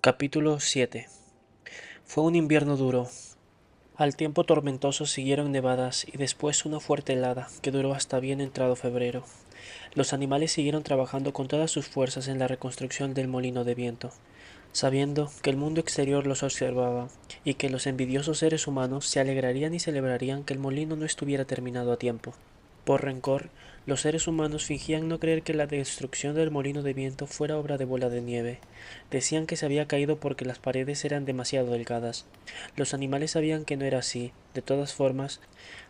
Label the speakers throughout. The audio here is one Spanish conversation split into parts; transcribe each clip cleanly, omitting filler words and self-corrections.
Speaker 1: Capítulo 7. Fue un invierno duro. Al tiempo tormentoso siguieron nevadas y después una fuerte helada que duró hasta bien entrado febrero. Los animales siguieron trabajando con todas sus fuerzas en la reconstrucción del molino de viento, sabiendo que el mundo exterior los observaba y que los envidiosos seres humanos se alegrarían y celebrarían que el molino no estuviera terminado a tiempo. Por rencor, los seres humanos fingían no creer que la destrucción del molino de viento fuera obra de bola de nieve. Decían que se había caído porque las paredes eran demasiado delgadas. Los animales sabían que no era así. De todas formas,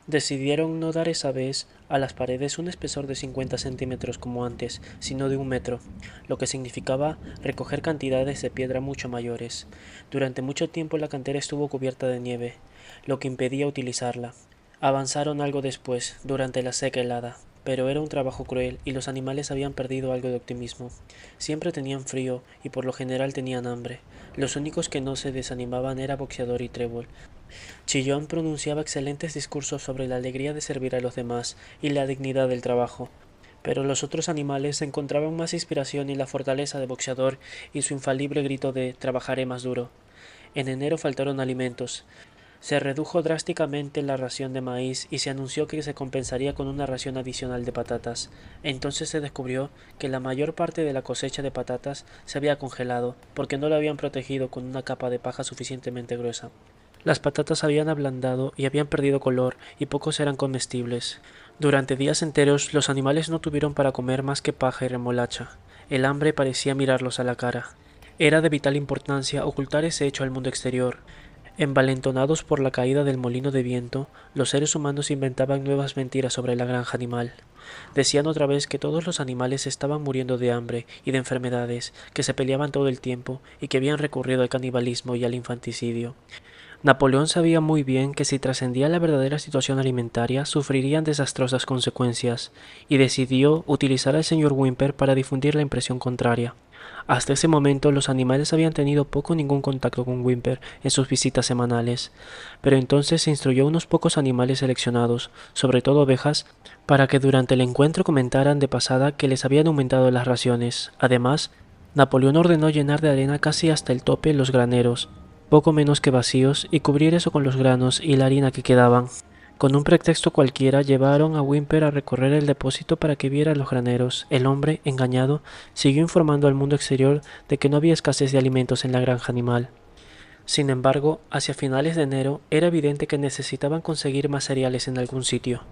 Speaker 1: decidieron no dar esa vez a las paredes un espesor de 50 centímetros como antes, sino de 1 metro, lo que significaba recoger cantidades de piedra mucho mayores. Durante mucho tiempo la cantera estuvo cubierta de nieve, lo que impedía utilizarla. Avanzaron algo después, durante la seca helada, pero era un trabajo cruel y los animales habían perdido algo de optimismo. Siempre tenían frío y por lo general tenían hambre. Los únicos que no se desanimaban era Boxeador y Trébol. Chillón pronunciaba excelentes discursos sobre la alegría de servir a los demás y la dignidad del trabajo. Pero los otros animales encontraban más inspiración en la fortaleza de Boxeador y su infalible grito de «trabajaré más duro». En enero faltaron alimentos. Se redujo drásticamente la ración de maíz y se anunció que se compensaría con una ración adicional de patatas. Entonces se descubrió que la mayor parte de la cosecha de patatas se había congelado porque no la habían protegido con una capa de paja suficientemente gruesa. Las patatas habían ablandado y habían perdido color y pocos eran comestibles. Durante días enteros los animales no tuvieron para comer más que paja y remolacha. El hambre parecía mirarlos a la cara. Era de vital importancia ocultar ese hecho al mundo exterior. Envalentonados por la caída del molino de viento, los seres humanos inventaban nuevas mentiras sobre la granja animal. Decían otra vez que todos los animales estaban muriendo de hambre y de enfermedades, que se peleaban todo el tiempo y que habían recurrido al canibalismo y al infanticidio. Napoleón sabía muy bien que si trascendía la verdadera situación alimentaria sufrirían desastrosas consecuencias, y decidió utilizar al señor Whymper para difundir la impresión contraria. Hasta ese momento los animales habían tenido poco o ningún contacto con Whymper en sus visitas semanales, pero entonces se instruyó a unos pocos animales seleccionados, sobre todo ovejas, para que durante el encuentro comentaran de pasada que les habían aumentado las raciones. Además, Napoleón ordenó llenar de arena casi hasta el tope los graneros, poco menos que vacíos, y cubrir eso con los granos y la harina que quedaban. Con un pretexto cualquiera llevaron a Whymper a recorrer el depósito para que viera los graneros. El hombre, engañado, siguió informando al mundo exterior de que no había escasez de alimentos en la granja animal. Sin embargo, hacia finales de enero era evidente que necesitaban conseguir más cereales en algún sitio.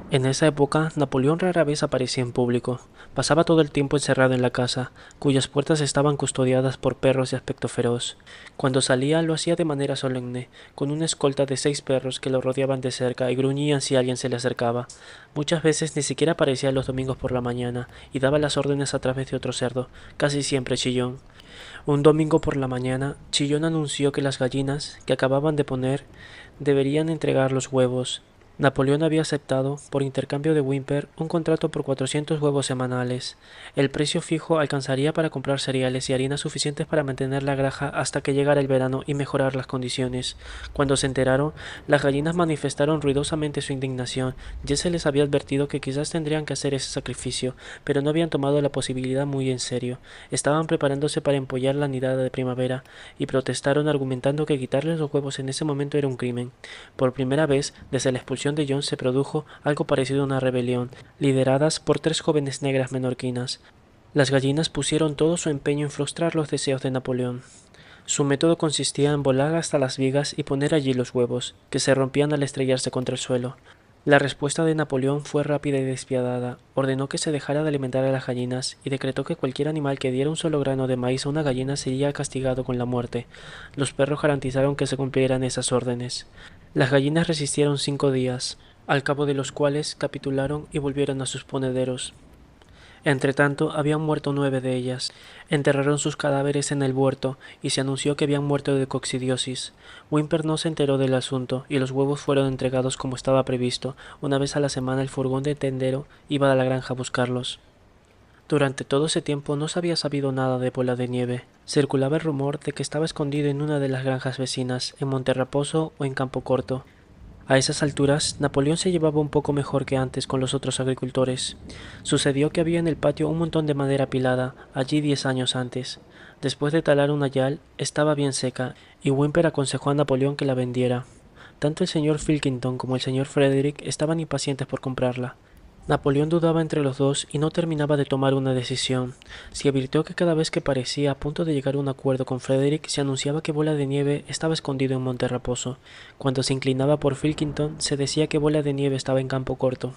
Speaker 1: En esa época, Napoleón rara vez aparecía en público. Pasaba todo el tiempo encerrado en la casa, cuyas puertas estaban custodiadas por perros de aspecto feroz. Cuando salía lo hacía de manera solemne, con una escolta de 6 perros que lo rodeaban de cerca y gruñían si alguien se le acercaba. Muchas veces ni siquiera aparecía los domingos por la mañana y daba las órdenes a través de otro cerdo, casi siempre Chillón. Un domingo por la mañana, Chillón anunció que las gallinas, que acababan de poner, deberían entregar los huevos. Napoleón había aceptado, por intercambio de Whymper, un contrato por 400 huevos semanales. El precio fijo alcanzaría para comprar cereales y harina suficientes para mantener la granja hasta que llegara el verano y mejorar las condiciones. Cuando se enteraron, las gallinas manifestaron ruidosamente su indignación. Ya se les había advertido que quizás tendrían que hacer ese sacrificio, pero no habían tomado la posibilidad muy en serio. Estaban preparándose para empollar la nidada de primavera, y protestaron argumentando que quitarles los huevos en ese momento era un crimen. Por primera vez, desde la expulsión de John se produjo algo parecido a una rebelión, lideradas por 3 jóvenes negras menorquinas. Las gallinas pusieron todo su empeño en frustrar los deseos de Napoleón. Su método consistía en volar hasta las vigas y poner allí los huevos, que se rompían al estrellarse contra el suelo. La respuesta de Napoleón fue rápida y despiadada. Ordenó que se dejara de alimentar a las gallinas y decretó que cualquier animal que diera un solo grano de maíz a una gallina sería castigado con la muerte. Los perros garantizaron que se cumplieran esas órdenes. Las gallinas resistieron 5 días, al cabo de los cuales capitularon y volvieron a sus ponederos. Entretanto, habían muerto 9 de ellas. Enterraron sus cadáveres en el huerto y se anunció que habían muerto de coccidiosis. Whymper no se enteró del asunto y los huevos fueron entregados como estaba previsto. Una vez a la semana el furgón de tendero iba a la granja a buscarlos. Durante todo ese tiempo no se había sabido nada de Bola de Nieve. Circulaba el rumor de que estaba escondido en una de las granjas vecinas, en Monterraposo o en Campo Corto. A esas alturas, Napoleón se llevaba un poco mejor que antes con los otros agricultores. Sucedió que había en el patio un montón de madera apilada, allí 10 años antes. Después de talar una yal, estaba bien seca, y Whymper aconsejó a Napoleón que la vendiera. Tanto el señor Pilkington como el señor Frederick estaban impacientes por comprarla. Napoleón dudaba entre los dos y no terminaba de tomar una decisión. Se advirtió que cada vez que parecía a punto de llegar a un acuerdo con Frederick, se anunciaba que Bola de Nieve estaba escondido en Monte Raposo. Cuando se inclinaba por Pilkington, se decía que Bola de Nieve estaba en Campo Corto.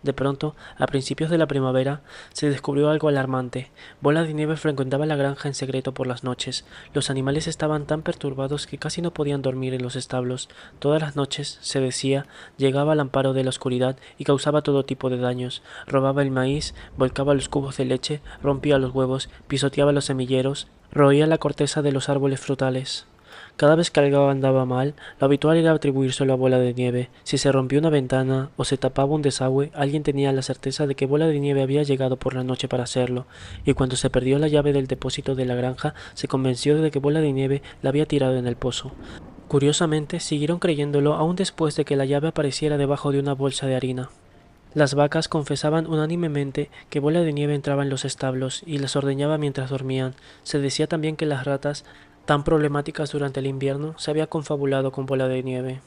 Speaker 1: De pronto, a principios de la primavera, se descubrió algo alarmante. Bola de Nieve frecuentaba la granja en secreto por las noches. Los animales estaban tan perturbados que casi no podían dormir en los establos. Todas las noches, se decía, llegaba al amparo de la oscuridad y causaba todo tipo de daños. Robaba el maíz, volcaba los cubos de leche, rompía los huevos, pisoteaba los semilleros, roía la corteza de los árboles frutales. Cada vez que algo andaba mal, lo habitual era atribuírselo a Bola de Nieve. Si se rompió una ventana o se tapaba un desagüe, alguien tenía la certeza de que Bola de Nieve había llegado por la noche para hacerlo, y cuando se perdió la llave del depósito de la granja, se convenció de que Bola de Nieve la había tirado en el pozo. Curiosamente, siguieron creyéndolo aún después de que la llave apareciera debajo de una bolsa de harina. Las vacas confesaban unánimemente que Bola de Nieve entraba en los establos y las ordeñaba mientras dormían. Se decía también que las ratas, tan problemáticas durante el invierno, se había confabulado con Bola de Nieve.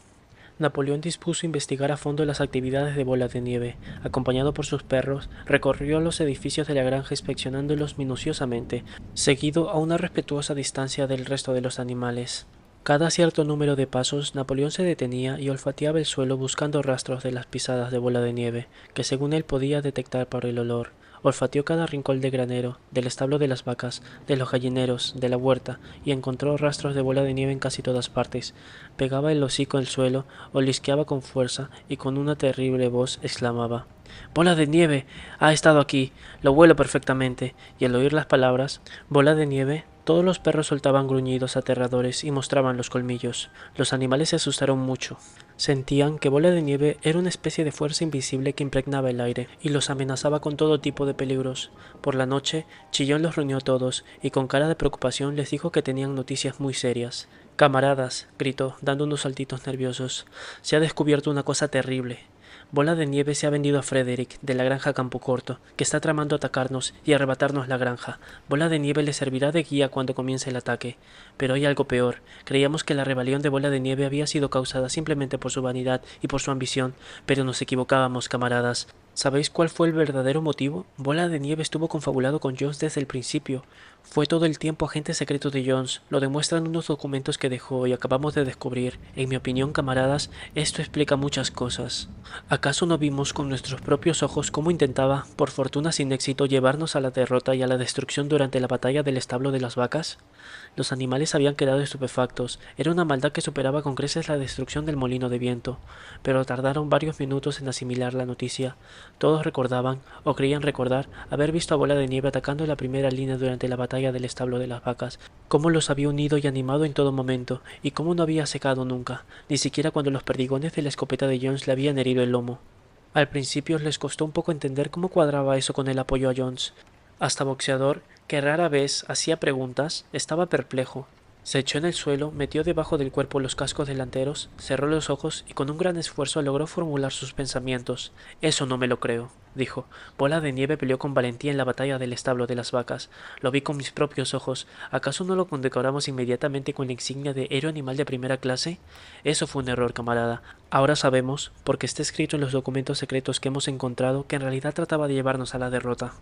Speaker 1: Napoleón dispuso investigar a fondo las actividades de Bola de Nieve. Acompañado por sus perros, recorrió los edificios de la granja inspeccionándolos minuciosamente, seguido a una respetuosa distancia del resto de los animales. Cada cierto número de pasos, Napoleón se detenía y olfateaba el suelo buscando rastros de las pisadas de Bola de Nieve, que según él podía detectar por el olor. Olfateó cada rincón del granero, del establo de las vacas, de los gallineros, de la huerta, y encontró rastros de Bola de Nieve en casi todas partes. Pegaba el hocico al suelo, olisqueaba con fuerza y con una terrible voz exclamaba: «¡Bola de Nieve! Ha estado aquí. Lo huelo perfectamente». Y al oír las palabras «Bola de Nieve», todos los perros soltaban gruñidos aterradores y mostraban los colmillos. Los animales se asustaron mucho. Sentían que Bola de Nieve era una especie de fuerza invisible que impregnaba el aire y los amenazaba con todo tipo de peligros. Por la noche, Chillón los reunió a todos y con cara de preocupación les dijo que tenían noticias muy serias. «Camaradas», gritó, dando unos saltitos nerviosos, «se ha descubierto una cosa terrible. Bola de Nieve se ha vendido a Frederick, de la granja Campo Corto, que está tramando atacarnos y arrebatarnos la granja. Bola de Nieve le servirá de guía cuando comience el ataque. Pero hay algo peor. Creíamos que la rebelión de Bola de Nieve había sido causada simplemente por su vanidad y por su ambición, pero nos equivocábamos, camaradas. ¿Sabéis cuál fue el verdadero motivo? Bola de Nieve estuvo confabulado con Jones desde el principio. Fue todo el tiempo agente secreto de Jones. Lo demuestran unos documentos que dejó y acabamos de descubrir. En mi opinión, camaradas, esto explica muchas cosas. ¿Acaso no vimos con nuestros propios ojos cómo intentaba, por fortuna sin éxito, llevarnos a la derrota y a la destrucción durante la batalla del establo de las vacas? Los animales habían quedado estupefactos. Era una maldad que superaba con creces la destrucción del molino de viento. Pero tardaron varios minutos en asimilar la noticia. Todos recordaban, o creían recordar, haber visto a Bola de Nieve atacando la primera línea durante la batalla del establo de las vacas, cómo los había unido y animado en todo momento, y cómo no había secado nunca, ni siquiera cuando los perdigones de la escopeta de Jones le habían herido el lomo. Al principio les costó un poco entender cómo cuadraba eso con el apoyo a Jones. Hasta Boxeador, que rara vez hacía preguntas, estaba perplejo. Se echó en el suelo, metió debajo del cuerpo los cascos delanteros, cerró los ojos y con un gran esfuerzo logró formular sus pensamientos. «Eso no me lo creo», dijo. «Bola de Nieve peleó con valentía en la batalla del establo de las vacas. Lo vi con mis propios ojos. ¿Acaso no lo condecoramos inmediatamente con la insignia de héroe animal de primera clase? Eso fue un error, camarada. Ahora sabemos, porque está escrito en los documentos secretos que hemos encontrado, que en realidad trataba de llevarnos a la derrota».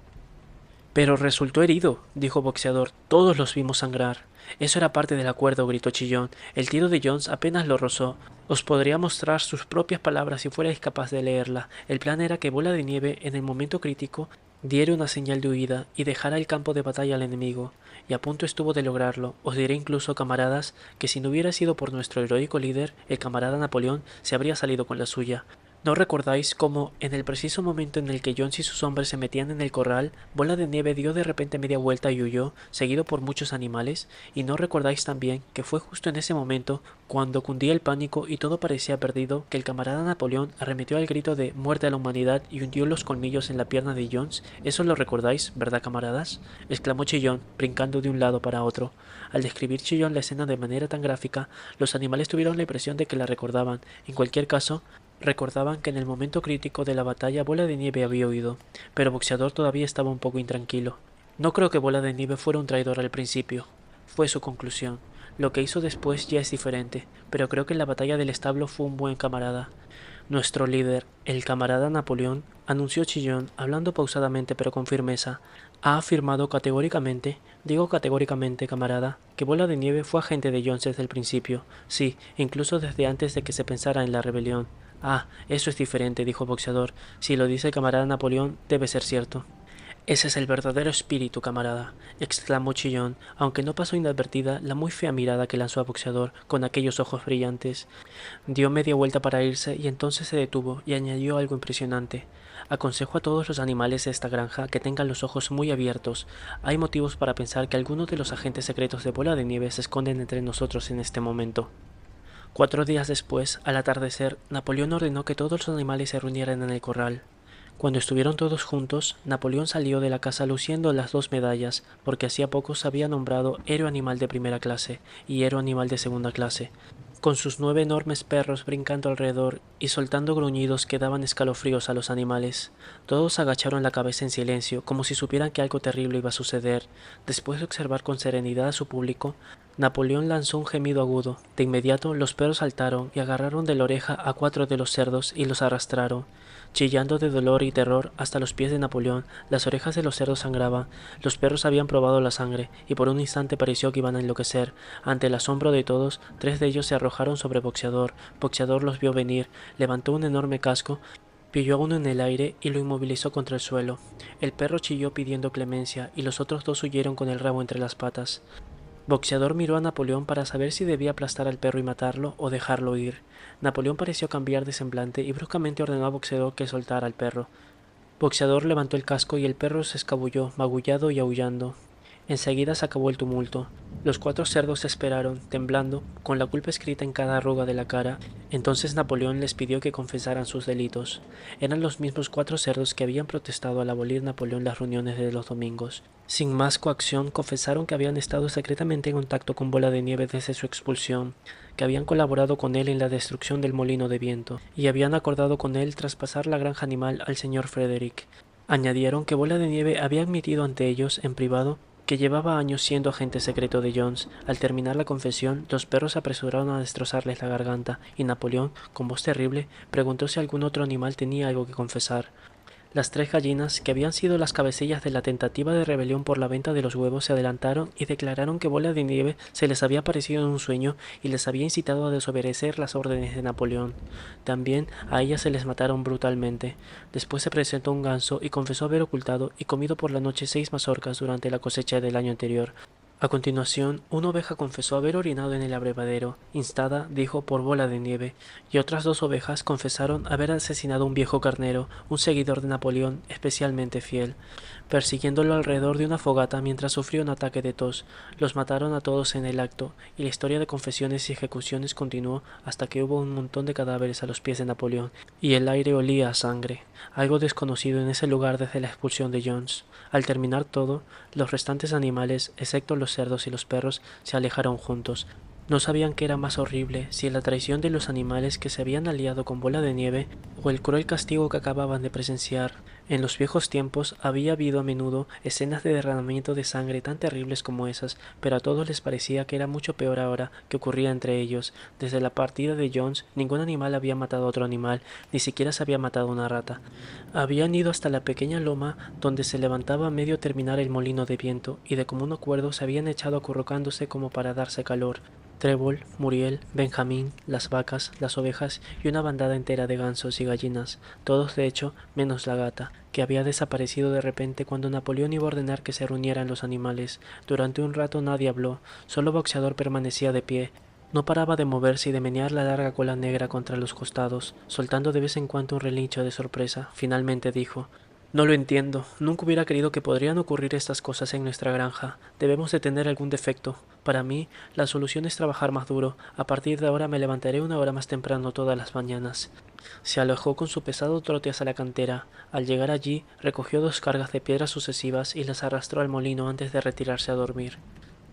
Speaker 1: «Pero resultó herido», dijo Boxeador. «Todos los vimos sangrar». «Eso era parte del acuerdo», gritó Chillón. «El tiro de Jones apenas lo rozó. Os podría mostrar sus propias palabras si fuerais capaz de leerla. El plan era que Bola de Nieve, en el momento crítico, diera una señal de huida y dejara el campo de batalla al enemigo. Y a punto estuvo de lograrlo. Os diré incluso, camaradas, que si no hubiera sido por nuestro heroico líder, el camarada Napoleón se habría salido con la suya. ¿No recordáis cómo, en el preciso momento en el que Jones y sus hombres se metían en el corral, Bola de Nieve dio de repente media vuelta y huyó, seguido por muchos animales? ¿Y no recordáis también que fue justo en ese momento, cuando cundía el pánico y todo parecía perdido, que el camarada Napoleón arremetió al grito de «muerte a la humanidad» y hundió los colmillos en la pierna de Jones? ¿Eso lo recordáis, verdad, camaradas?, exclamó Chillón, brincando de un lado para otro. Al describir Chillón la escena de manera tan gráfica, los animales tuvieron la impresión de que la recordaban. En cualquier caso, recordaban que en el momento crítico de la batalla Bola de Nieve había huido, pero Boxeador todavía estaba un poco intranquilo. No creo que Bola de Nieve fuera un traidor al principio, fue su conclusión. Lo que hizo después ya es diferente, pero creo que en la batalla del establo fue un buen camarada. Nuestro líder, el camarada Napoleón, anunció Chillón, hablando pausadamente pero con firmeza, ha afirmado categóricamente, digo categóricamente, camarada, que Bola de Nieve fue agente de Jones desde el principio, sí, incluso desde antes de que se pensara en la rebelión. Ah, eso es diferente, dijo Boxeador. Si lo dice el camarada Napoleón, debe ser cierto. Ese es el verdadero espíritu, camarada, exclamó Chillón, aunque no pasó inadvertida la muy fea mirada que lanzó a Boxeador con aquellos ojos brillantes. Dio media vuelta para irse y entonces se detuvo y añadió algo impresionante. Aconsejo a todos los animales de esta granja que tengan los ojos muy abiertos. Hay motivos para pensar que algunos de los agentes secretos de Bola de Nieve se esconden entre nosotros en este momento. 4 días después, al atardecer, Napoleón ordenó que todos los animales se reunieran en el corral. Cuando estuvieron todos juntos, Napoleón salió de la casa luciendo las 2 medallas, porque hacía poco se había nombrado héroe animal de primera clase y héroe animal de segunda clase, con sus 9 enormes perros brincando alrededor y soltando gruñidos que daban escalofríos a los animales. Todos agacharon la cabeza en silencio, como si supieran que algo terrible iba a suceder. Después de observar con serenidad a su público, Napoleón lanzó un gemido agudo. De inmediato los perros saltaron y agarraron de la oreja a 4 de los cerdos y los arrastraron. Chillando de dolor y terror hasta los pies de Napoleón, las orejas de los cerdos sangraban, los perros habían probado la sangre, y por un instante pareció que iban a enloquecer. Ante el asombro de todos, 3 de ellos se arrojaron sobre Boxeador. Boxeador los vio venir, levantó un enorme casco, pilló a uno en el aire y lo inmovilizó contra el suelo. El perro chilló pidiendo clemencia, y los otros 2 huyeron con el rabo entre las patas. Boxeador miró a Napoleón para saber si debía aplastar al perro y matarlo o dejarlo ir. Napoleón pareció cambiar de semblante y bruscamente ordenó a Boxeador que soltara al perro. Boxeador levantó el casco y el perro se escabulló, magullado y aullando. Enseguida se acabó el tumulto. Los 4 cerdos esperaron, temblando, con la culpa escrita en cada arruga de la cara. Entonces Napoleón les pidió que confesaran sus delitos. Eran los mismos 4 cerdos que habían protestado al abolir Napoleón las reuniones de los domingos. Sin más coacción, confesaron que habían estado secretamente en contacto con Bola de Nieve desde su expulsión, que habían colaborado con él en la destrucción del molino de viento, y habían acordado con él traspasar la granja animal al señor Frederick. Añadieron que Bola de Nieve había admitido ante ellos, en privado, que llevaba años siendo agente secreto de Jones. Al terminar la confesión, los perros se apresuraron a destrozarles la garganta, y Napoleón, con voz terrible, preguntó si algún otro animal tenía algo que confesar. Las 3 gallinas, que habían sido las cabecillas de la tentativa de rebelión por la venta de los huevos, se adelantaron y declararon que Bola de Nieve se les había aparecido en un sueño y les había incitado a desobedecer las órdenes de Napoleón. También a ellas se les mataron brutalmente. Después se presentó un ganso y confesó haber ocultado y comido por la noche 6 mazorcas durante la cosecha del año anterior. A continuación, una oveja confesó haber orinado en el abrevadero, instada, dijo, por Bola de Nieve, y otras 2 ovejas confesaron haber asesinado a un viejo carnero, un seguidor de Napoleón especialmente fiel, persiguiéndolo alrededor de una fogata mientras sufrió un ataque de tos. Los mataron a todos en el acto, y la historia de confesiones y ejecuciones continuó hasta que hubo un montón de cadáveres a los pies de Napoleón, y el aire olía a sangre, algo desconocido en ese lugar desde la expulsión de Jones. Al terminar todo, los restantes animales, excepto los cerdos y los perros, se alejaron juntos. No sabían qué era más horrible, si la traición de los animales que se habían aliado con Bola de Nieve o el cruel castigo que acababan de presenciar. En los viejos tiempos había habido a menudo escenas de derramamiento de sangre tan terribles como esas, pero a todos les parecía que era mucho peor ahora que ocurría entre ellos. Desde la partida de Jones, ningún animal había matado a otro animal, ni siquiera se había matado una rata. Habían ido hasta la pequeña loma donde se levantaba a medio terminar el molino de viento, y de común acuerdo se habían echado acurrucándose como para darse calor. Trébol, Muriel, Benjamín, las vacas, las ovejas y una bandada entera de gansos y gallinas, todos de hecho menos la gata, que había desaparecido de repente cuando Napoleón iba a ordenar que se reunieran los animales. Durante un rato nadie habló, solo Boxeador permanecía de pie. No paraba de moverse y de menear la larga cola negra contra los costados, soltando de vez en cuando un relincho de sorpresa. Finalmente dijo: «No lo entiendo. Nunca hubiera creído que podrían ocurrir estas cosas en nuestra granja. Debemos de tener algún defecto. Para mí, la solución es trabajar más duro. A partir de ahora me levantaré 1 hora más temprano todas las mañanas». Se alojó con su pesado trote hacia la cantera. Al llegar allí, recogió 2 cargas de piedras sucesivas y las arrastró al molino antes de retirarse a dormir.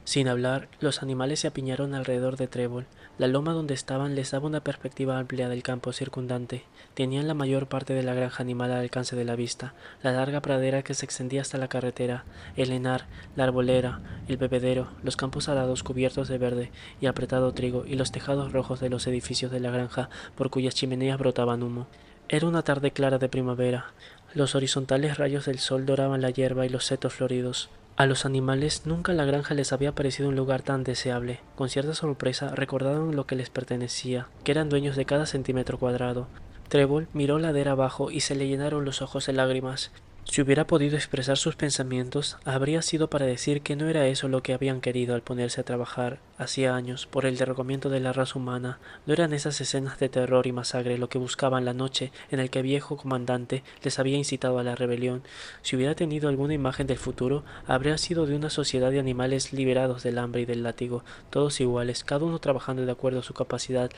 Speaker 1: Sin hablar, los animales se apiñaron alrededor de Trébol. La loma donde estaban les daba una perspectiva amplia del campo circundante. Tenían la mayor parte de la granja animal al alcance de la vista, la larga pradera que se extendía hasta la carretera, el henar, la arbolera, el bebedero, los campos arados cubiertos de verde y apretado trigo y los tejados rojos de los edificios de la granja por cuyas chimeneas brotaban humo. Era una tarde clara de primavera. Los horizontales rayos del sol doraban la hierba y los setos floridos. A los animales nunca la granja les había parecido un lugar tan deseable. Con cierta sorpresa recordaron lo que les pertenecía, que eran dueños de cada centímetro cuadrado. Trébol miró ladera abajo y se le llenaron los ojos de lágrimas. Si hubiera podido expresar sus pensamientos, habría sido para decir que no era eso lo que habían querido al ponerse a trabajar hacía años por el derrocamiento de la raza humana. No eran esas escenas de terror y masacre lo que buscaban la noche en el que el viejo comandante les había incitado a la rebelión. Si hubiera tenido alguna imagen del futuro, habría sido de una sociedad de animales liberados del hambre y del látigo, todos iguales, cada uno trabajando de acuerdo a su capacidad,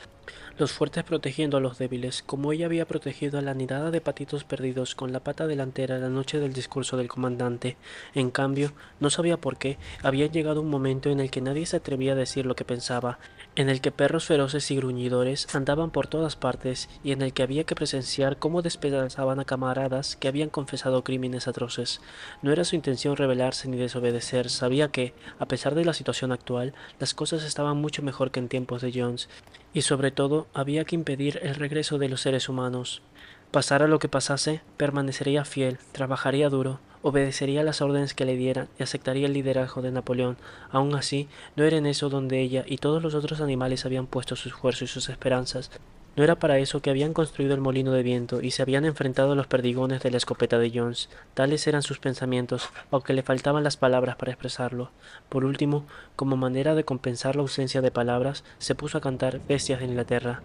Speaker 1: los fuertes protegiendo a los débiles, como ella había protegido a la nidada de patitos perdidos con la pata delantera la noche del discurso del comandante. En cambio, no sabía por qué, había llegado un momento en el que nadie se atrevía a decir lo que pensaba, en el que perros feroces y gruñidores andaban por todas partes y en el que había que presenciar cómo despedazaban a camaradas que habían confesado crímenes atroces. No era su intención rebelarse ni desobedecer, sabía que, a pesar de la situación actual, las cosas estaban mucho mejor que en tiempos de Jones, y sobre todo había que impedir el regreso de los seres humanos. Pasara lo que pasase, permanecería fiel, trabajaría duro, obedecería las órdenes que le dieran y aceptaría el liderazgo de Napoleón. Aun así, no era en eso donde ella y todos los otros animales habían puesto su esfuerzo y sus esperanzas. No era para eso que habían construido el molino de viento y se habían enfrentado a los perdigones de la escopeta de Jones. Tales eran sus pensamientos, aunque le faltaban las palabras para expresarlo. Por último, como manera de compensar la ausencia de palabras, se puso a cantar Bestias de Inglaterra.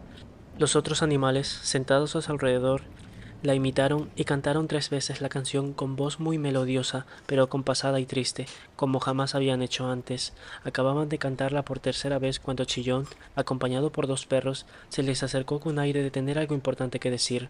Speaker 1: Los otros animales, sentados a su alrededor, la imitaron y cantaron 3 veces la canción con voz muy melodiosa, pero acompasada y triste, como jamás habían hecho antes. Acababan de cantarla por tercera vez cuando Chillón, acompañado por 2 perros, se les acercó con aire de tener algo importante que decir.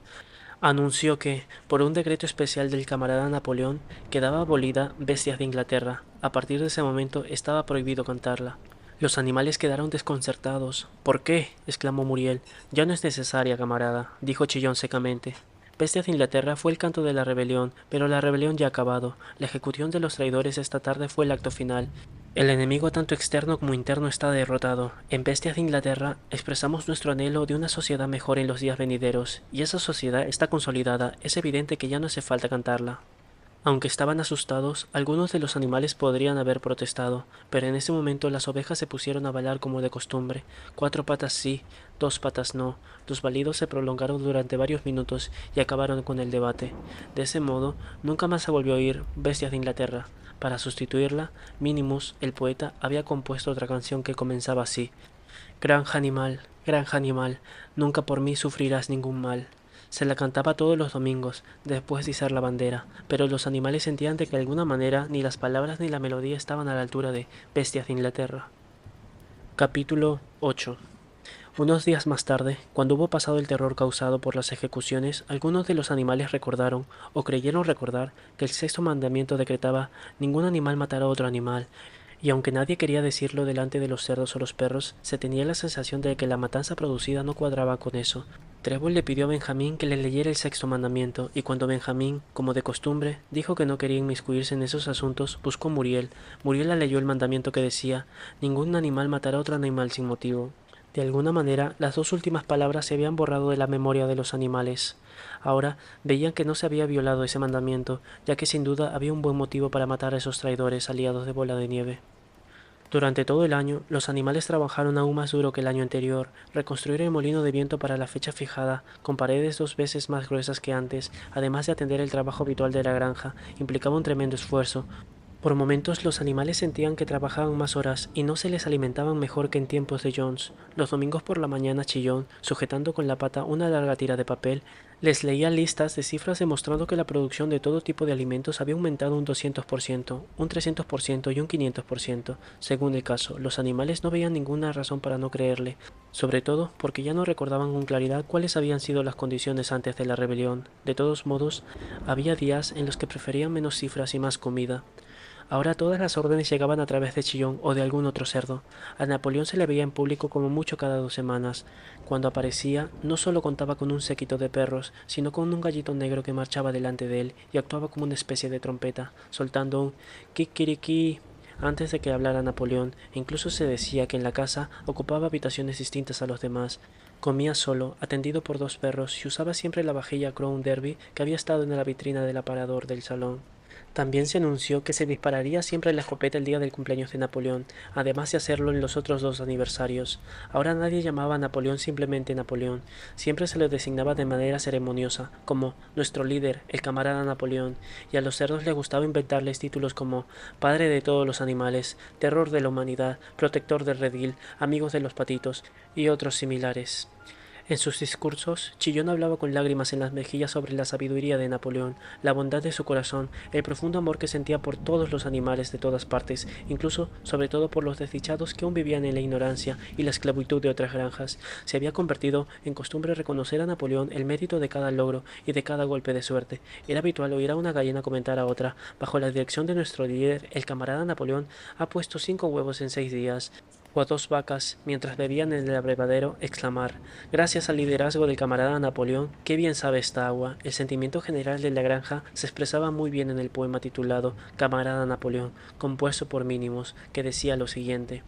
Speaker 1: Anunció que, por un decreto especial del camarada Napoleón, quedaba abolida Bestias de Inglaterra. A partir de ese momento estaba prohibido cantarla. Los animales quedaron desconcertados. ¿Por qué? Exclamó Muriel. Ya no es necesaria, camarada, dijo Chillón secamente. Bestias de Inglaterra fue el canto de la rebelión, pero la rebelión ya ha acabado. La ejecución de los traidores esta tarde fue el acto final. El enemigo tanto externo como interno está derrotado. En Bestias de Inglaterra expresamos nuestro anhelo de una sociedad mejor en los días venideros, y esa sociedad está consolidada. Es evidente que ya no hace falta cantarla. Aunque estaban asustados, algunos de los animales podrían haber protestado, pero en ese momento las ovejas se pusieron a bailar como de costumbre, 4 patas sí, 2 patas no. Los balidos se prolongaron durante varios minutos y acabaron con el debate. De ese modo, nunca más se volvió a oír Bestias de Inglaterra. Para sustituirla, Minimus, el poeta, había compuesto otra canción que comenzaba así: granja animal, nunca por mí sufrirás ningún mal. Se la cantaba todos los domingos, después de izar la bandera, pero los animales sentían de que de alguna manera ni las palabras ni la melodía estaban a la altura de Bestias de Inglaterra. Capítulo 8. Unos días más tarde, cuando hubo pasado el terror causado por las ejecuciones, algunos de los animales recordaron, o creyeron recordar, que el sexto mandamiento decretaba: ningún animal matará a otro animal, y aunque nadie quería decirlo delante de los cerdos o los perros, se tenía la sensación de que la matanza producida no cuadraba con eso. Trébol le pidió a Benjamín que le leyera el sexto mandamiento, y cuando Benjamín, como de costumbre, dijo que no quería inmiscuirse en esos asuntos, buscó a Muriel. Muriel le leyó el mandamiento que decía: ningún animal matará a otro animal sin motivo. De alguna manera, las 2 últimas palabras se habían borrado de la memoria de los animales. Ahora veían que no se había violado ese mandamiento, ya que sin duda había un buen motivo para matar a esos traidores aliados de Bola de Nieve. Durante todo el año, los animales trabajaron aún más duro que el año anterior. Reconstruir el molino de viento para la fecha fijada, con paredes 2 veces más gruesas que antes, además de atender el trabajo habitual de la granja, implicaba un tremendo esfuerzo. Por momentos los animales sentían que trabajaban más horas y no se les alimentaban mejor que en tiempos de Jones. Los domingos por la mañana Chillón, sujetando con la pata una larga tira de papel, les leía listas de cifras demostrando que la producción de todo tipo de alimentos había aumentado un 200%, un 300% y un 500%, según el caso. Los animales no veían ninguna razón para no creerle, sobre todo porque ya no recordaban con claridad cuáles habían sido las condiciones antes de la rebelión. De todos modos, había días en los que preferían menos cifras y más comida. Ahora todas las órdenes llegaban a través de Chillón o de algún otro cerdo. A Napoleón se le veía en público como mucho cada 2 semanas. Cuando aparecía, no solo contaba con un séquito de perros, sino con un gallito negro que marchaba delante de él y actuaba como una especie de trompeta, soltando un kikiriki antes de que hablara Napoleón, e incluso se decía que en la casa ocupaba habitaciones distintas a los demás. Comía solo, atendido por 2 perros, y usaba siempre la vajilla Crown Derby que había estado en la vitrina del aparador del salón. También se anunció que se dispararía siempre la escopeta el día del cumpleaños de Napoleón, además de hacerlo en los otros 2 aniversarios. Ahora nadie llamaba a Napoleón simplemente Napoleón, siempre se lo designaba de manera ceremoniosa, como nuestro líder, el camarada Napoleón, y a los cerdos les gustaba inventarles títulos como padre de todos los animales, terror de la humanidad, protector del redil, amigos de los patitos, y otros similares. En sus discursos, Chillón hablaba con lágrimas en las mejillas sobre la sabiduría de Napoleón, la bondad de su corazón, el profundo amor que sentía por todos los animales de todas partes, incluso, sobre todo, por los desdichados que aún vivían en la ignorancia y la esclavitud de otras granjas. Se había convertido en costumbre reconocer a Napoleón el mérito de cada logro y de cada golpe de suerte. Era habitual oír a una gallina comentar a otra: bajo la dirección de nuestro líder, el camarada Napoleón ha puesto 5 huevos en 6 días, o a 2 vacas, mientras bebían en el abrevadero, exclamar: gracias al liderazgo del camarada Napoleón, qué bien sabe esta agua. El sentimiento general de la granja se expresaba muy bien en el poema titulado Camarada Napoleón, compuesto por Mínimos, que decía lo siguiente: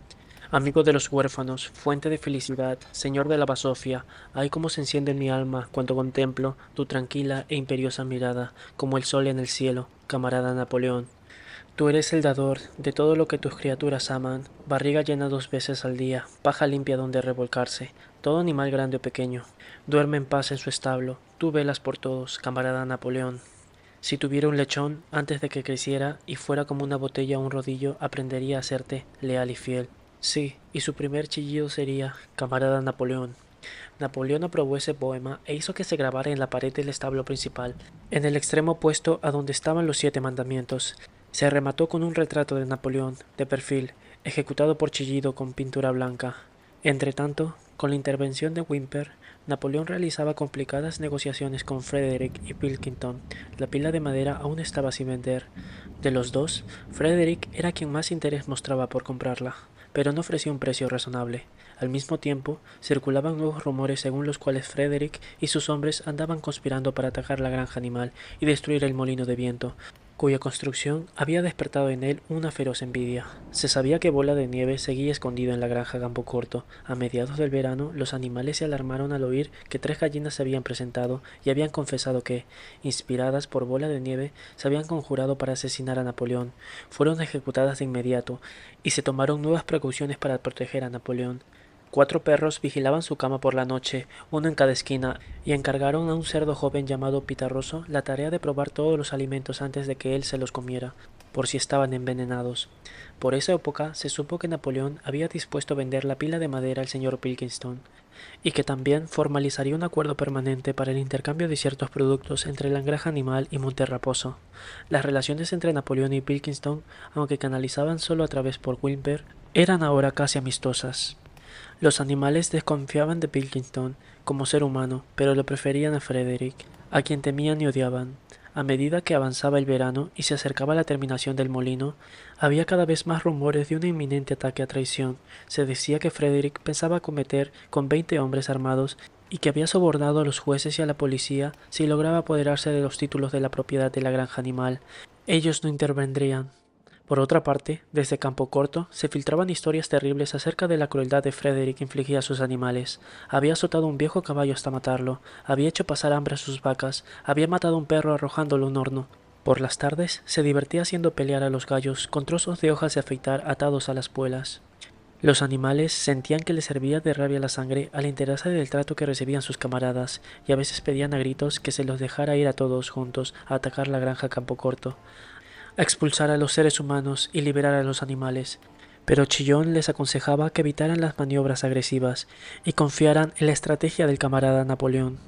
Speaker 1: amigo de los huérfanos, fuente de felicidad, señor de la basofia, ay cómo se enciende en mi alma cuando contemplo tu tranquila e imperiosa mirada, como el sol en el cielo, camarada Napoleón. Tú eres el dador de todo lo que tus criaturas aman, barriga llena 2 veces al día, paja limpia donde revolcarse, todo animal grande o pequeño. Duerme en paz en su establo, tú velas por todos, camarada Napoleón. Si tuviera un lechón, antes de que creciera y fuera como una botella o un rodillo, aprendería a serte leal y fiel. Sí, y su primer chillido sería: camarada Napoleón. Napoleón aprobó ese poema e hizo que se grabara en la pared del establo principal, en el extremo opuesto a donde estaban los 7 mandamientos. Se remató con un retrato de Napoleón, de perfil, ejecutado por Chillido con pintura blanca. Entretanto, con la intervención de Whymper, Napoleón realizaba complicadas negociaciones con Frederick y Pilkington. La pila de madera aún estaba sin vender. De los dos, Frederick era quien más interés mostraba por comprarla, pero no ofrecía un precio razonable. Al mismo tiempo, circulaban nuevos rumores según los cuales Frederick y sus hombres andaban conspirando para atacar la granja animal y destruir el molino de viento, cuya construcción había despertado en él una feroz envidia. Se sabía que Bola de Nieve seguía escondido en la granja Campo Corto. A mediados del verano, los animales se alarmaron al oír que 3 gallinas se habían presentado y habían confesado que, inspiradas por Bola de Nieve, se habían conjurado para asesinar a Napoleón. Fueron ejecutadas de inmediato, y se tomaron nuevas precauciones para proteger a Napoleón. 4 perros vigilaban su cama por la noche, uno en cada esquina, y encargaron a un cerdo joven llamado Pitarroso la tarea de probar todos los alimentos antes de que él se los comiera, por si estaban envenenados. Por esa época se supo que Napoleón había dispuesto vender la pila de madera al señor Pilkington, y que también formalizaría un acuerdo permanente para el intercambio de ciertos productos entre la granja animal y Monterraposo. Las relaciones entre Napoleón y Pilkington, aunque canalizaban solo a través por Whymper, eran ahora casi amistosas. Los animales desconfiaban de Pilkington como ser humano, pero lo preferían a Frederick, a quien temían y odiaban. A medida que avanzaba el verano y se acercaba la terminación del molino, había cada vez más rumores de un inminente ataque a traición. Se decía que Frederick pensaba acometer con 20 hombres armados y que había sobornado a los jueces y a la policía si lograba apoderarse de los títulos de la propiedad de la granja animal. Ellos no intervendrían. Por otra parte, desde Campo Corto se filtraban historias terribles acerca de la crueldad de Frederick infligida a sus animales. Había azotado un viejo caballo hasta matarlo, había hecho pasar hambre a sus vacas, había matado a un perro arrojándolo a un horno. Por las tardes se divertía haciendo pelear a los gallos con trozos de hojas de afeitar atados a las puelas. Los animales sentían que les servía de rabia la sangre al enterarse del trato que recibían sus camaradas, y a veces pedían a gritos que se los dejara ir a todos juntos a atacar la granja Campo Corto, a expulsar a los seres humanos y liberar a los animales, pero Chillón les aconsejaba que evitaran las maniobras agresivas y confiaran en la estrategia del camarada Napoleón.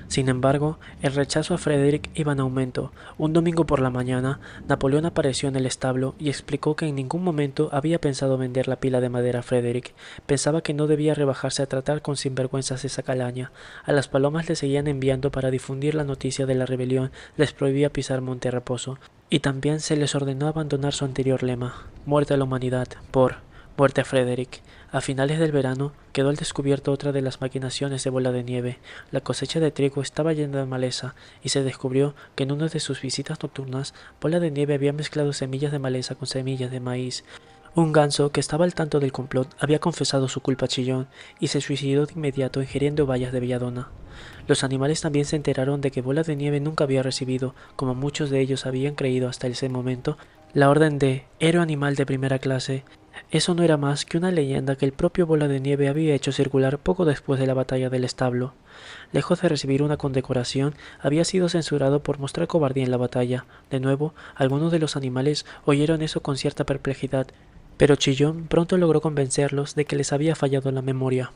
Speaker 1: Sin embargo, el rechazo a Frederick iba en aumento. Un domingo por la mañana, Napoleón apareció en el establo y explicó que en ningún momento había pensado vender la pila de madera a Frederick. Pensaba que no debía rebajarse a tratar con sinvergüenzas esa calaña. A las palomas le seguían enviando para difundir la noticia de la rebelión, les prohibía pisar Monte Raposo, y también se les ordenó abandonar su anterior lema, muerte a la humanidad, por muerte a Frederick. A finales del verano quedó al descubierto otra de las maquinaciones de Bola de Nieve. La cosecha de trigo estaba llena de maleza y se descubrió que en una de sus visitas nocturnas Bola de Nieve había mezclado semillas de maleza con semillas de maíz. Un ganso que estaba al tanto del complot había confesado su culpa a Chillón y se suicidó de inmediato ingiriendo bayas de belladona. Los animales también se enteraron de que Bola de Nieve nunca había recibido, como muchos de ellos habían creído hasta ese momento, la orden de héroe animal de primera clase. Eso no era más que una leyenda que el propio Bola de Nieve había hecho circular poco después de la batalla del establo. Lejos de recibir una condecoración, había sido censurado por mostrar cobardía en la batalla. De nuevo, algunos de los animales oyeron eso con cierta perplejidad, pero Chillón pronto logró convencerlos de que les había fallado la memoria.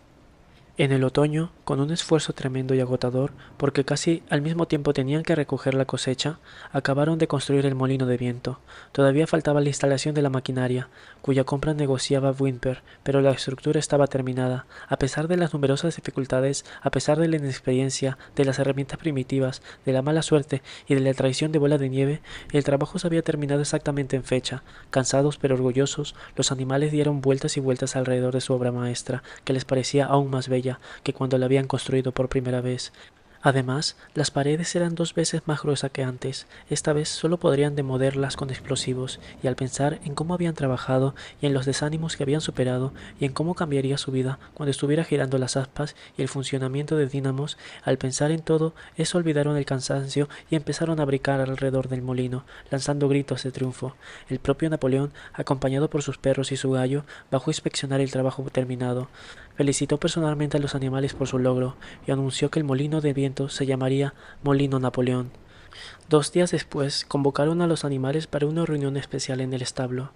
Speaker 1: En el otoño, con un esfuerzo tremendo y agotador, porque casi al mismo tiempo tenían que recoger la cosecha, acabaron de construir el molino de viento. Todavía faltaba la instalación de la maquinaria, cuya compra negociaba Whymper, pero la estructura estaba terminada. A pesar de las numerosas dificultades, a pesar de la inexperiencia, de las herramientas primitivas, de la mala suerte y de la traición de Bola de Nieve, el trabajo se había terminado exactamente en fecha. Cansados pero orgullosos, los animales dieron vueltas y vueltas alrededor de su obra maestra, que les parecía aún más bella que cuando la habían construido por primera vez. Además, las paredes eran 2 veces más gruesas que antes. Esta vez solo podrían demolerlas con explosivos, y al pensar en cómo habían trabajado y en los desánimos que habían superado y en cómo cambiaría su vida cuando estuviera girando las aspas y el funcionamiento de dínamos, al pensar en todo eso olvidaron el cansancio y empezaron a brincar alrededor del molino, lanzando gritos de triunfo. El propio Napoleón, acompañado por sus perros y su gallo, bajó a inspeccionar el trabajo terminado. Felicitó personalmente a los animales por su logro y anunció que el molino de viento se llamaría Molino Napoleón. 2 días después convocaron a los animales para una reunión especial en el establo.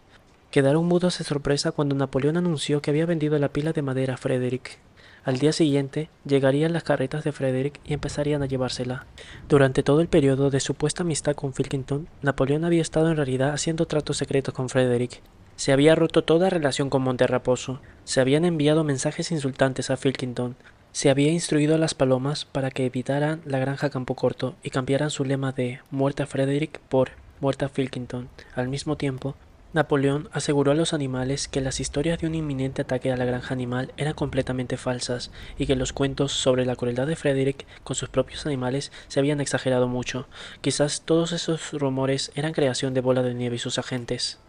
Speaker 1: Quedaron mudos de sorpresa cuando Napoleón anunció que había vendido la pila de madera a Frederick. Al día siguiente llegarían las carretas de Frederick y empezarían a llevársela. Durante todo el periodo de supuesta amistad con Pilkington, Napoleón había estado en realidad haciendo tratos secretos con Frederick. Se había roto toda relación con Monte Raposo, se habían enviado mensajes insultantes a Pilkington, se había instruido a las palomas para que evitaran la granja Campocorto y cambiaran su lema de muerte a Frederick por muerte a Pilkington. Al mismo tiempo, Napoleón aseguró a los animales que las historias de un inminente ataque a la granja animal eran completamente falsas y que los cuentos sobre la crueldad de Frederick con sus propios animales se habían exagerado mucho. Quizás todos esos rumores eran creación de Bola de Nieve y sus agentes.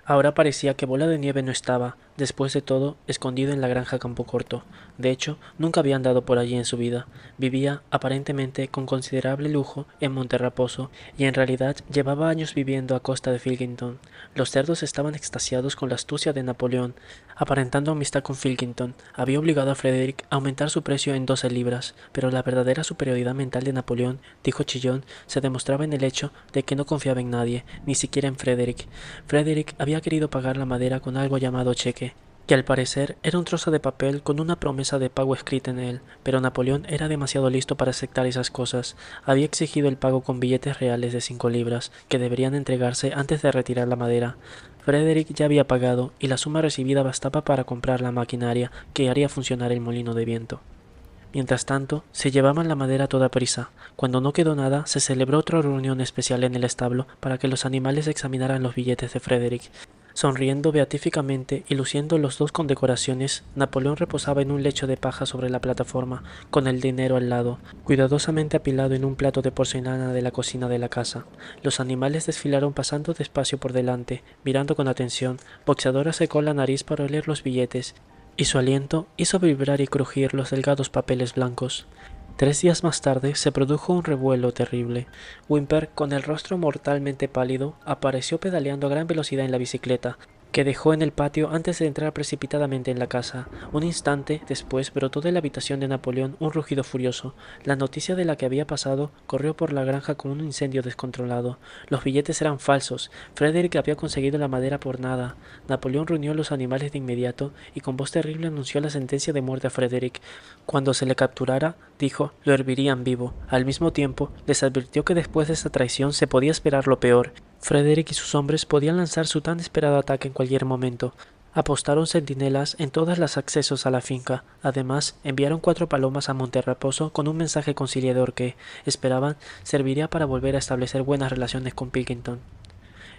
Speaker 1: Ahora parecía que Bola de Nieve no estaba, después de todo, escondido en la granja Campocorto. De hecho, nunca había andado por allí en su vida. Vivía, aparentemente, con considerable lujo en Monte Raposo, y en realidad llevaba años viviendo a costa de Pilkington. Los cerdos estaban extasiados con la astucia de Napoleón. Aparentando amistad con Pilkington, había obligado a Frederick a aumentar su precio en 12 libras, pero la verdadera superioridad mental de Napoleón, dijo Chillón, se demostraba en el hecho de que no confiaba en nadie, ni siquiera en Frederick. Frederick había querido pagar la madera con algo llamado cheque, que al parecer era un trozo de papel con una promesa de pago escrita en él, pero Napoleón era demasiado listo para aceptar esas cosas. Había exigido el pago con billetes reales de 5 libras, que deberían entregarse antes de retirar la madera. Frederick ya había pagado, y la suma recibida bastaba para comprar la maquinaria que haría funcionar el molino de viento. Mientras tanto, se llevaban la madera a toda prisa. Cuando no quedó nada, se celebró otra reunión especial en el establo para que los animales examinaran los billetes de Frederick. Sonriendo beatíficamente y luciendo los 2 condecoraciones, Napoleón reposaba en un lecho de paja sobre la plataforma, con el dinero al lado, cuidadosamente apilado en un plato de porcelana de la cocina de la casa. Los animales desfilaron pasando despacio por delante, mirando con atención. Boxeadora secó la nariz para oler los billetes, y su aliento hizo vibrar y crujir los delgados papeles blancos. 3 días más tarde se produjo un revuelo terrible. Whymper, con el rostro mortalmente pálido, apareció pedaleando a gran velocidad en la bicicleta. que dejó en el patio antes de entrar precipitadamente en la casa. Un instante después brotó de la habitación de Napoleón un rugido furioso. La noticia de la que había pasado corrió por la granja como un incendio descontrolado. Los billetes eran falsos. Frederick había conseguido la madera por nada. Napoleón reunió a los animales de inmediato y con voz terrible anunció la sentencia de muerte a Frederick. Cuando se le capturara, dijo, lo hervirían vivo. Al mismo tiempo, les advirtió que después de esta traición se podía esperar lo peor. Frederick y sus hombres podían lanzar su tan esperado ataque en cualquier momento. Apostaron centinelas en todos los accesos a la finca. Además, enviaron 4 palomas a Monterraposo con un mensaje conciliador que, esperaban, serviría para volver a establecer buenas relaciones con Pilkington.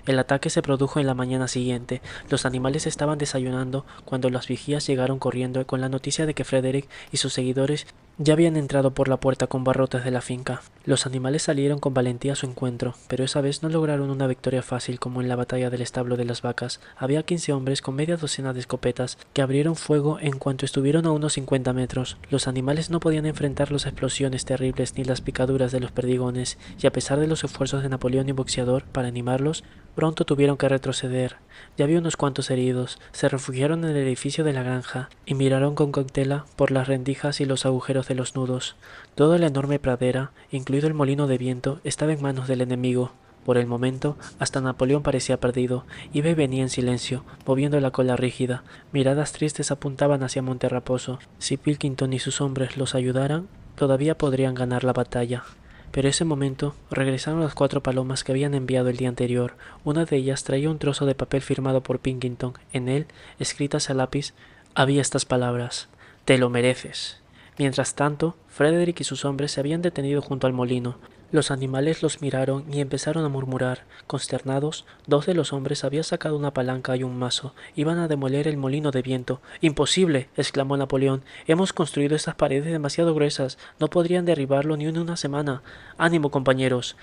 Speaker 1: El ataque se produjo en la mañana siguiente. Los animales estaban desayunando cuando los vigías llegaron corriendo con la noticia de que Frederick y sus seguidores ya habían entrado por la puerta con barrotes de la finca. Los animales salieron con valentía a su encuentro, pero esa vez no lograron una victoria fácil como en la batalla del establo de las vacas. Había 15 hombres con media docena de escopetas que abrieron fuego en cuanto estuvieron a unos 50 metros. Los animales no podían enfrentar las explosiones terribles ni las picaduras de los perdigones, y a pesar de los esfuerzos de Napoleón y Boxeador para animarlos, pronto tuvieron que retroceder. Ya había unos cuantos heridos. Se refugiaron en el edificio de la granja y miraron con cautela por las rendijas y los agujeros de los nudos. Toda la enorme pradera, incluido el molino de viento, estaba en manos del enemigo. Por el momento, hasta Napoleón parecía perdido. Iba y venía en silencio, moviendo la cola rígida. Miradas tristes apuntaban hacia Monterraposo. Si Pilkington y sus hombres los ayudaran, todavía podrían ganar la batalla. Pero ese momento regresaron las 4 palomas que habían enviado el día anterior. Una de ellas traía un trozo de papel firmado por Pilkington. En él, escritas a lápiz, había estas palabras: «Te lo mereces». Mientras tanto, Frederick y sus hombres se habían detenido junto al molino. Los animales los miraron y empezaron a murmurar. Consternados, 2 de los hombres habían sacado una palanca y un mazo. Iban a demoler el molino de viento. «¡Imposible!», exclamó Napoleón. «Hemos construido estas paredes demasiado gruesas. No podrían derribarlo ni en una semana. ¡Ánimo, compañeros!».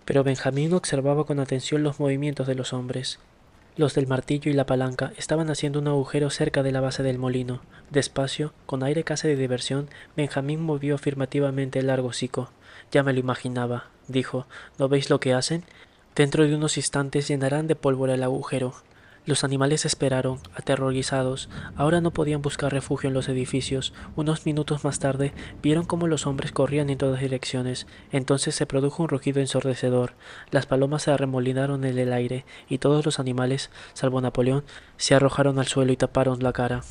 Speaker 1: Pero Benjamín observaba con atención los movimientos de los hombres. Los del martillo y la palanca estaban haciendo un agujero cerca de la base del molino. Despacio, con aire casi de diversión, Benjamín movió afirmativamente el largo hocico. «Ya me lo imaginaba», dijo. «¿No veis lo que hacen? Dentro de unos instantes llenarán de pólvora el agujero». Los animales esperaron, aterrorizados. Ahora no podían buscar refugio en los edificios. Unos minutos más tarde vieron cómo los hombres corrían en todas direcciones. Entonces se produjo un rugido ensordecedor. Las palomas se arremolinaron en el aire, y todos los animales, salvo Napoleón, se arrojaron al suelo y taparon la cara.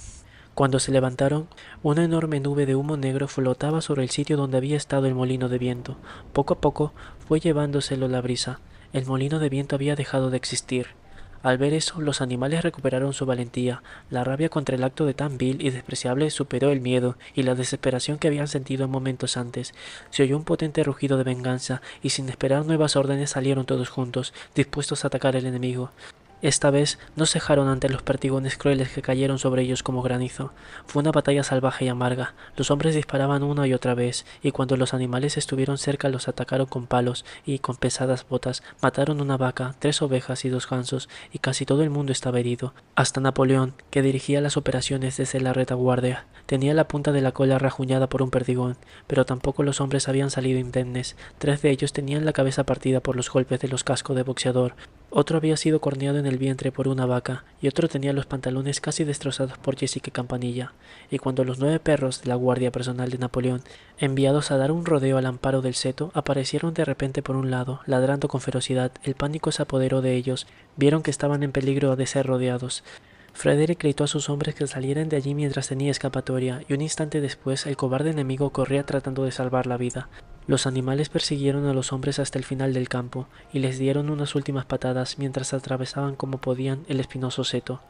Speaker 1: Cuando se levantaron, una enorme nube de humo negro flotaba sobre el sitio donde había estado el molino de viento. Poco a poco fue llevándoselo la brisa. El molino de viento había dejado de existir. Al ver eso, los animales recuperaron su valentía. La rabia contra el acto de tan vil y despreciable superó el miedo y la desesperación que habían sentido momentos antes. Se oyó un potente rugido de venganza, y sin esperar nuevas órdenes salieron todos juntos, dispuestos a atacar al enemigo. Esta vez no cejaron ante los perdigones crueles que cayeron sobre ellos como granizo. Fue una batalla salvaje y amarga. Los hombres disparaban una y otra vez, y cuando los animales estuvieron cerca los atacaron con palos y con pesadas botas. Mataron una vaca, 3 ovejas y 2 gansos, y casi todo el mundo estaba herido. Hasta Napoleón, que dirigía las operaciones desde la retaguardia, tenía la punta de la cola rajuñada por un perdigón, pero tampoco los hombres habían salido indemnes. 3 de ellos tenían la cabeza partida por los golpes de los cascos de boxeador. Otro había sido corneado en el vientre por una vaca, y otro tenía los pantalones casi destrozados por Jessica Campanilla. Y cuando los 9 perros de la guardia personal de Napoleón, enviados a dar un rodeo al amparo del seto, aparecieron de repente por un lado, ladrando con ferocidad, el pánico se apoderó de ellos. Vieron que estaban en peligro de ser rodeados. Frederick gritó a sus hombres que salieran de allí mientras tenía escapatoria, y un instante después el cobarde enemigo corría tratando de salvar la vida. Los animales persiguieron a los hombres hasta el final del campo, y les dieron unas últimas patadas mientras atravesaban como podían el espinoso seto.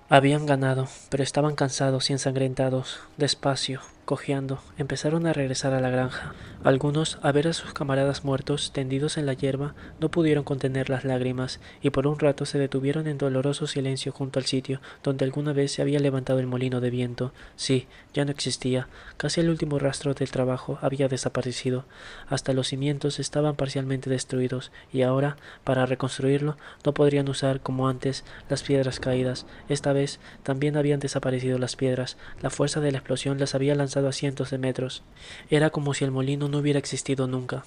Speaker 1: Habían ganado, pero estaban cansados y ensangrentados. Despacio, cojeando, empezaron a regresar a la granja. Algunos, a ver a sus camaradas muertos, tendidos en la hierba, no pudieron contener las lágrimas, y por un rato se detuvieron en doloroso silencio junto al sitio donde alguna vez se había levantado el molino de viento. Sí, ya no existía. Casi el último rastro del trabajo había desaparecido. Hasta los cimientos estaban parcialmente destruidos, y ahora, para reconstruirlo, no podrían usar, como antes, las piedras caídas. Esta vez también habían desaparecido las piedras. La fuerza de la explosión las había lanzado a cientos de metros. Era como si el molino no hubiera existido nunca.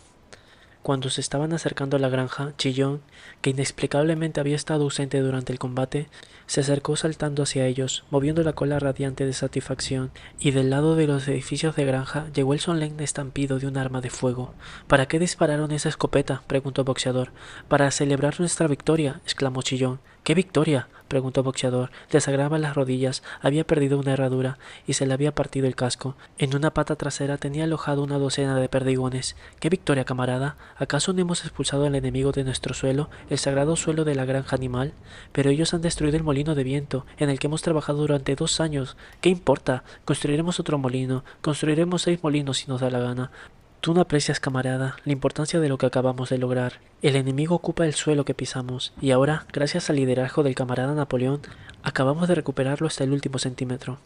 Speaker 1: Cuando se estaban acercando a la granja, Chillón, que inexplicablemente había estado ausente durante el combate, se acercó saltando hacia ellos, moviendo la cola radiante de satisfacción, y del lado de los edificios de granja llegó el solemne estampido de un arma de fuego. ¿Para qué dispararon esa escopeta?, preguntó Boxeador. Para celebrar nuestra victoria, exclamó Chillón. ¿Qué victoria?, preguntó Boxeador. Le sangraban las rodillas, había perdido una herradura y se le había partido el casco. En una pata trasera tenía alojado una docena de perdigones. ¿Qué victoria, camarada? ¿Acaso no hemos expulsado al enemigo de nuestro suelo, el sagrado suelo de la granja animal? Pero ellos han destruido el molino de viento, en el que hemos trabajado durante 2 años. ¿Qué importa? Construiremos otro molino, construiremos 6 molinos si nos da la gana. Tú no aprecias, camarada, la importancia de lo que acabamos de lograr. El enemigo ocupa el suelo que pisamos, y ahora, gracias al liderazgo del camarada Napoleón, acabamos de recuperarlo hasta el último centímetro.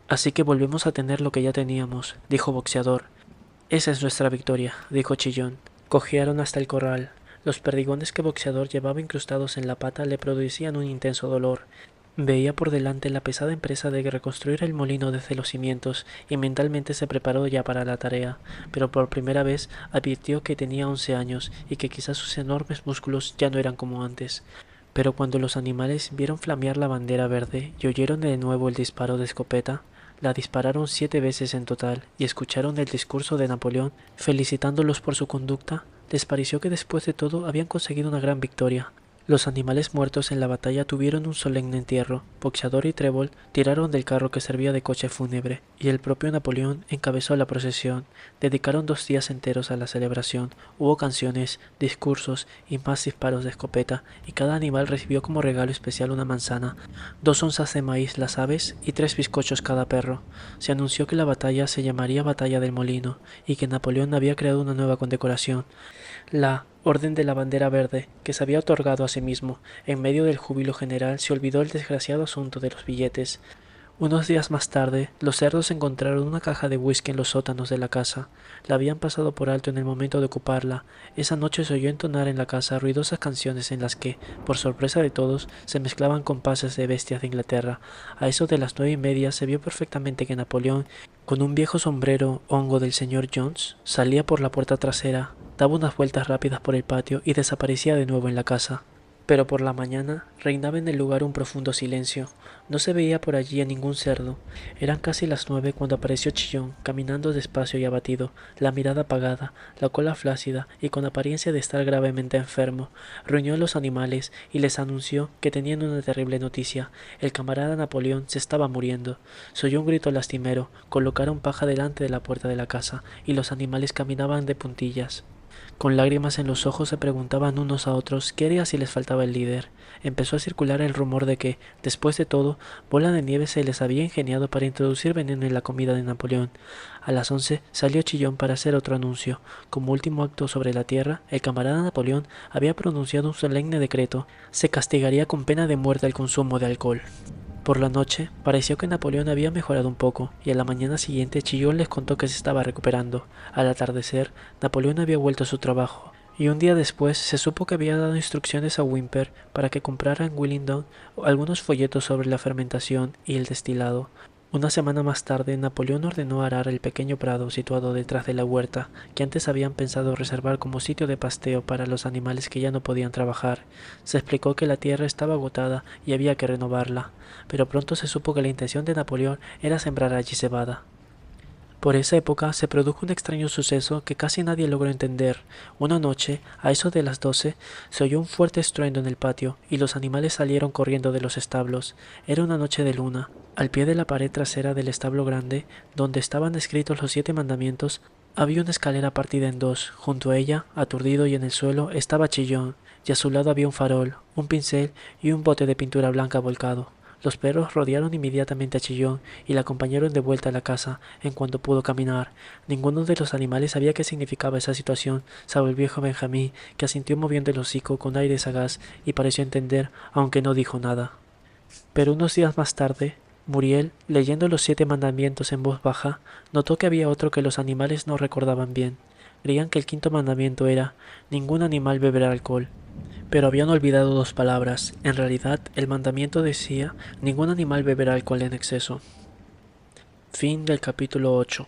Speaker 1: Así que volvemos a tener lo que ya teníamos, dijo Boxeador. Esa es nuestra victoria, dijo Chillón. Cojearon hasta el corral. Los perdigones que Boxeador llevaba incrustados en la pata le producían un intenso dolor. Veía por delante la pesada empresa de reconstruir el molino desde los cimientos y mentalmente se preparó ya para la tarea, pero por primera vez advirtió que tenía 11 años y que quizás sus enormes músculos ya no eran como antes. Pero cuando los animales vieron flamear la bandera verde y oyeron de nuevo el disparo de escopeta, la dispararon 7 veces en total y escucharon el discurso de Napoleón felicitándolos por su conducta, les pareció que después de todo habían conseguido una gran victoria. Los animales muertos en la batalla tuvieron un solemne entierro. Boxeador y Trébol tiraron del carro que servía de coche fúnebre, y el propio Napoleón encabezó la procesión. Dedicaron 2 días enteros a la celebración. Hubo canciones, discursos y más disparos de escopeta, y cada animal recibió como regalo especial una manzana, 2 onzas de maíz las aves y 3 bizcochos cada perro. Se anunció que la batalla se llamaría Batalla del Molino, y que Napoleón había creado una nueva condecoración, la Orden de la Bandera Verde, que se había otorgado a sí mismo. En medio del júbilo general se olvidó el desgraciado asunto de los billetes. Unos días más tarde, los cerdos encontraron una caja de whisky en los sótanos de la casa. La habían pasado por alto en el momento de ocuparla. Esa noche se oyó entonar en la casa ruidosas canciones en las que, por sorpresa de todos, se mezclaban compases de bestias de Inglaterra. A eso de las 9:30 se vio perfectamente que Napoleón, con un viejo sombrero hongo del señor Jones, salía por la puerta trasera, daba unas vueltas rápidas por el patio y desaparecía de nuevo en la casa. Pero por la mañana reinaba en el lugar un profundo silencio. No se veía por allí a ningún cerdo. Eran casi las 9 cuando apareció Chillón, caminando despacio y abatido, la mirada apagada, la cola flácida y con apariencia de estar gravemente enfermo. Reunió a los animales y les anunció que tenían una terrible noticia. El camarada Napoleón se estaba muriendo. Se oyó un grito lastimero, colocaron paja delante de la puerta de la casa y los animales caminaban de puntillas. Con lágrimas en los ojos se preguntaban unos a otros qué haría si les faltaba el líder. Empezó a circular el rumor de que, después de todo, Bola de Nieve se les había ingeniado para introducir veneno en la comida de Napoleón. A las 11 salió Chillón para hacer otro anuncio. Como último acto sobre la tierra, el camarada Napoleón había pronunciado un solemne decreto. Se castigaría con pena de muerte el consumo de alcohol. Por la noche, pareció que Napoleón había mejorado un poco, y a la mañana siguiente Chillón les contó que se estaba recuperando. Al atardecer, Napoleón había vuelto a su trabajo, y un día después se supo que había dado instrucciones a Whymper para que comprara en Willingdon algunos folletos sobre la fermentación y el destilado. Una semana más tarde, Napoleón ordenó arar el pequeño prado situado detrás de la huerta, que antes habían pensado reservar como sitio de pasteo para los animales que ya no podían trabajar. Se explicó que la tierra estaba agotada y había que renovarla, pero pronto se supo que la intención de Napoleón era sembrar allí cebada. Por esa época se produjo un extraño suceso que casi nadie logró entender. Una noche, a eso de las 12, se oyó un fuerte estruendo en el patio y los animales salieron corriendo de los establos. Era una noche de luna. Al pie de la pared trasera del establo grande, donde estaban escritos los 7 mandamientos, había una escalera partida en 2. Junto a ella, aturdido y en el suelo, estaba Chillón, y a su lado había un farol, un pincel y un bote de pintura blanca volcado. Los perros rodearon inmediatamente a Chillón y la acompañaron de vuelta a la casa en cuanto pudo caminar. Ninguno de los animales sabía qué significaba esa situación, salvo el viejo Benjamín, que asintió moviendo el hocico con aire sagaz y pareció entender, aunque no dijo nada. Pero unos días más tarde, Muriel, leyendo los 7 mandamientos en voz baja, notó que había otro que los animales no recordaban bien. Creían que el 5.º mandamiento era: ningún animal beberá alcohol. Pero habían olvidado 2 palabras. En realidad, el mandamiento decía: ningún animal beberá alcohol en exceso. Fin del capítulo 8.